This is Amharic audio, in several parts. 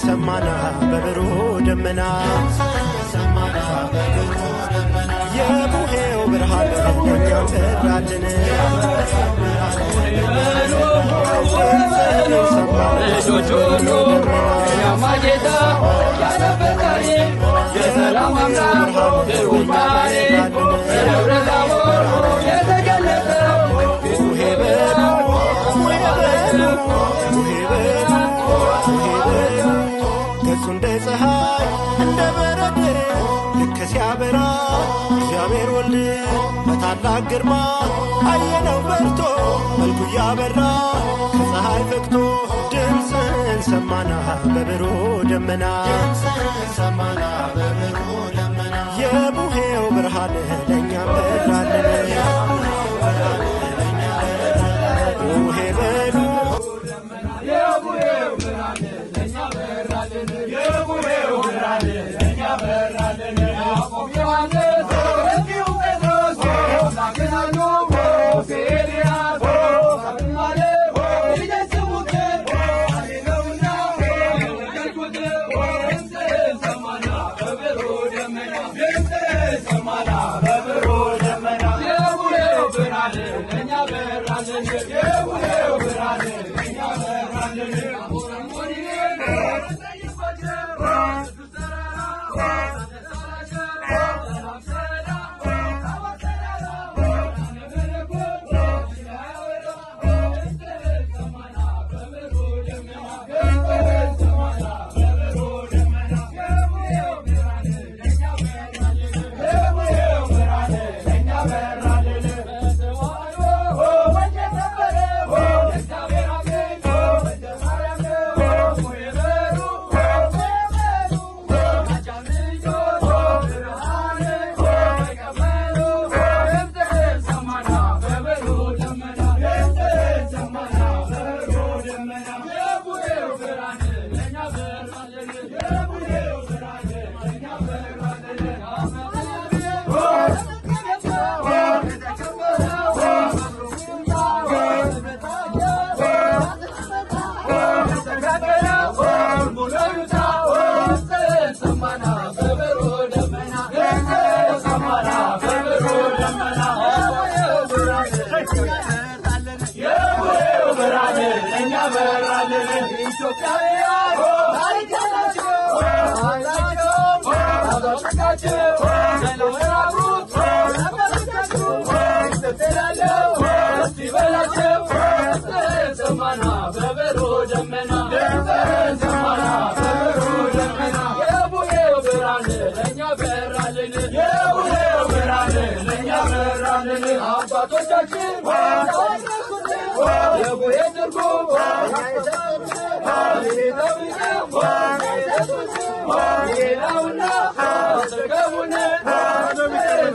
ሰማና በብሩህ ደመና የቡሄው ብርሃን ለእኛም በራልን ያማጌታ ያለፈታሪ የሰላም አምላክ ብሩማሬ ረብረታቦ የተገለጠው ቡሄ በሉ ቡሄ በሉ ቡሄ በሉ ቡሄ በሉ ገጹ እንደ ፀሐይ እንደ በረድ ልክ ሲያበራ እግዚአብሔር ወልድ በታላቅ ግርማ አየነው በርቶ መልኩ እያበራ ከፀሐይ ፈክቶ ድምፅን ሰማና በብሩህ ደመና የቡሄው ብርሃን ለእኛም በራልን ቡሄ በሉ የቡሄው ብርሃን ለእኛ በራልን የቡሄው ብርሃን ለእኛ በራልን ያዕቆብ ዮሐንስ እንዲሁ ጴጥሮስ ላክናሉ ኤልያስ ሳብማለ ሊደስሙት አሌለውና የወደድኩት ድምፅህን ሰማና በብሩህ ደመና ድምፅህን ሰማና በብሩህ ደመና የቡሄው ብርሃን ለእኛ በራልን የቡሄው ብርሃን ለእኛ በራልን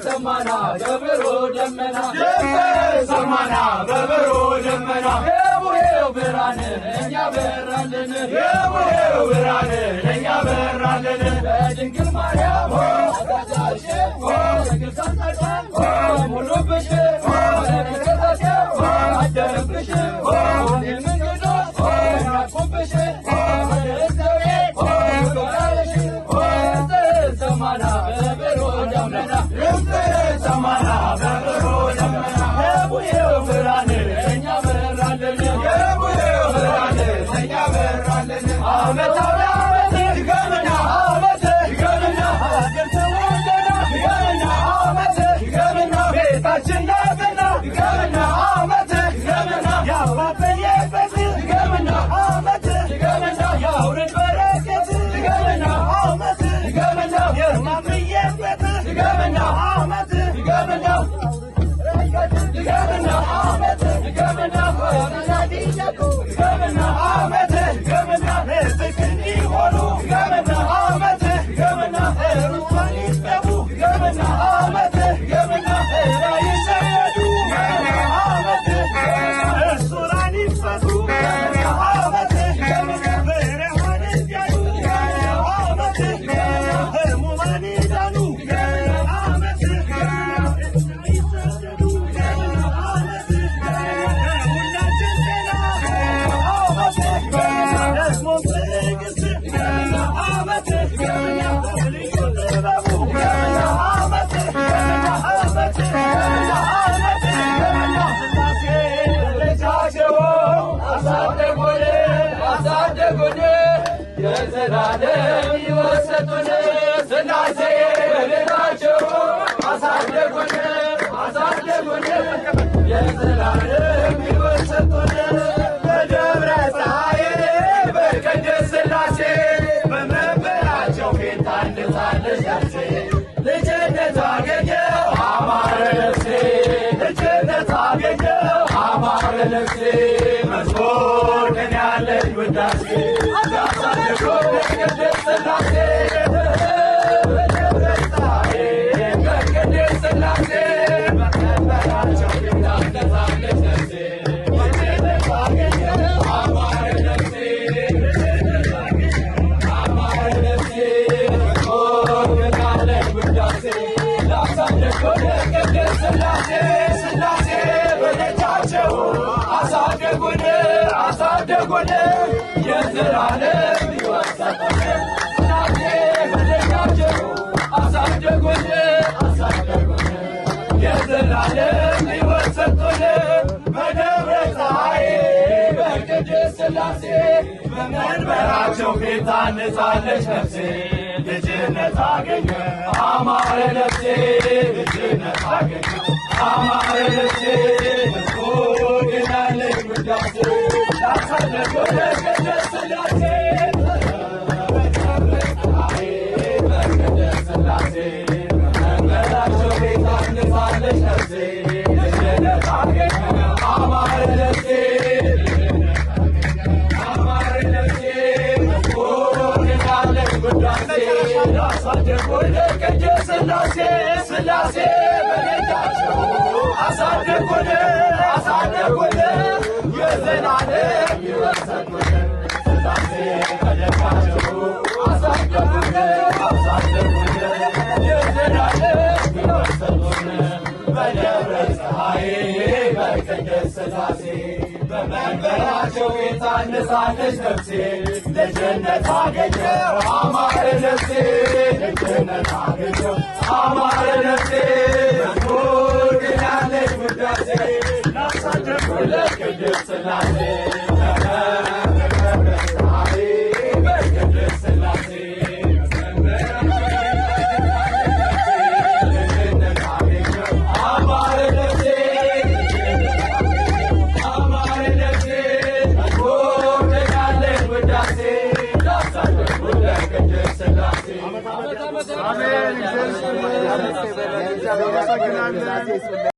Samana, Gabero, Demena, Samana, Gabero, Demena, Evo Verane, Enya Verane, Evo Verane, Enya Verane, Edinkel Maria, Agatashe, Agatashe, Monopeshe, Agatashe, Adapeshe, Ilmingado, Nakopeshe, Samana, Gabero, Demena, Samana, Gabero, Demena, Evo Verane, Enya Verane, Evo Verane, Enya Verane, Ametala, Gamana, Amate, Gamana, Gamana, Amate, Gamana, Betachina, Gamana, Amate, Gamana, Yawapenya, Gamana, Amate, Gamana, Yawren Baraket, Gamana, Amate, Gamana, Yermamiye, Gamana, Amate, Gamana, Gamana, Amate, Gamana, Gamana, Amate, Gamana, አሳደጉን የዘላለም ሕይወት ሰጡን ሥላሴ በቤታቸው አሳደጉን የዘላለም ሕይወት ሰጡን በደብረ ፀሐይ በቅድስት ሥላሴ በመንበራቸው ፊት ታንጻለች ነፍሴ ልጅነት አገኘሁ አማረ ነፍሴ ልጅነት አገኘሁ አማረ ነፍሴ መዝሙር ቅኔ ያለኝ ውዳሴ ያሳደጎ በቅድስት ሥላሴ በደብረ ፀሐይ በቅድስት ሥላሴ በመንበራቸው ፊት ታንጻለች ነፍሴ ልጅነት አገኘሁ አማረ ነፍሴ ልጅነት አገኘሁ አማረ ነፍሴ መዝሙር ቅኔ ያለኝ ውዳሴ ያሳደጎ በቅድስት ሥላሴ ሥላሴ በደጃቸው አሳደጉን የዘላለም ሕይወት ሰጡን ሥላሴ በደጃቸው አሳደጉን የዘላለም ሕይወት ሰጡን በደብረ ፀሐይ በቅድስት ሥላሴ በመንበራቸው ፊት ታንጻለች ነፍሴ ልጅነት አገኘሁ አማረ ነፍሴ ልጅነት አገኘሁ አማረ ነፍሴ መዝሙር ቅኔ ያለኝ ውዳሴ ያሳደጎ በቅድስት ሥላሴ በደብረ ፀሐይ በቅድስት ሥላሴ በመንበራቸው ፊት ታንጻለች ነፍሴ ልጅነት አገኘሁ አማረ ነፍሴ አማረ ነፍሴ መዝሙር ቅኔ ያለኝ ውዳሴ ያሳደጎ በቅድስት ሥላሴ ሥላሴ በደጃቸው አሳደጉን የዘላለም ሕይወት ሰጡን ሥላሴ በደጃቸው አሳደጉን የዘላለም ሕይወት ሰጡን በደብረ ፀሐይ በቅድስት ሥላሴ በመንበራቸው ፊት ታንጻለች ነፍሴ ልጅነት አገኘሁ አማረ ነፍሴ ልጅነት አገኘሁ አማረ ነፍሴ መዝሙር ቅኔ ያለኝ ውዳሴ ያሳደጎ በቅድስት ሥላሴ በደብረ ፀሐይ በቅድስት ሥላሴ ልጅነት አገኘሁ አማረ ነፍሴ አማረ ነፍሴ መዝሙር ቅኔ ያለኝ ውዳሴ ያሳደጎ በቅድስት ሥላሴ አሜን።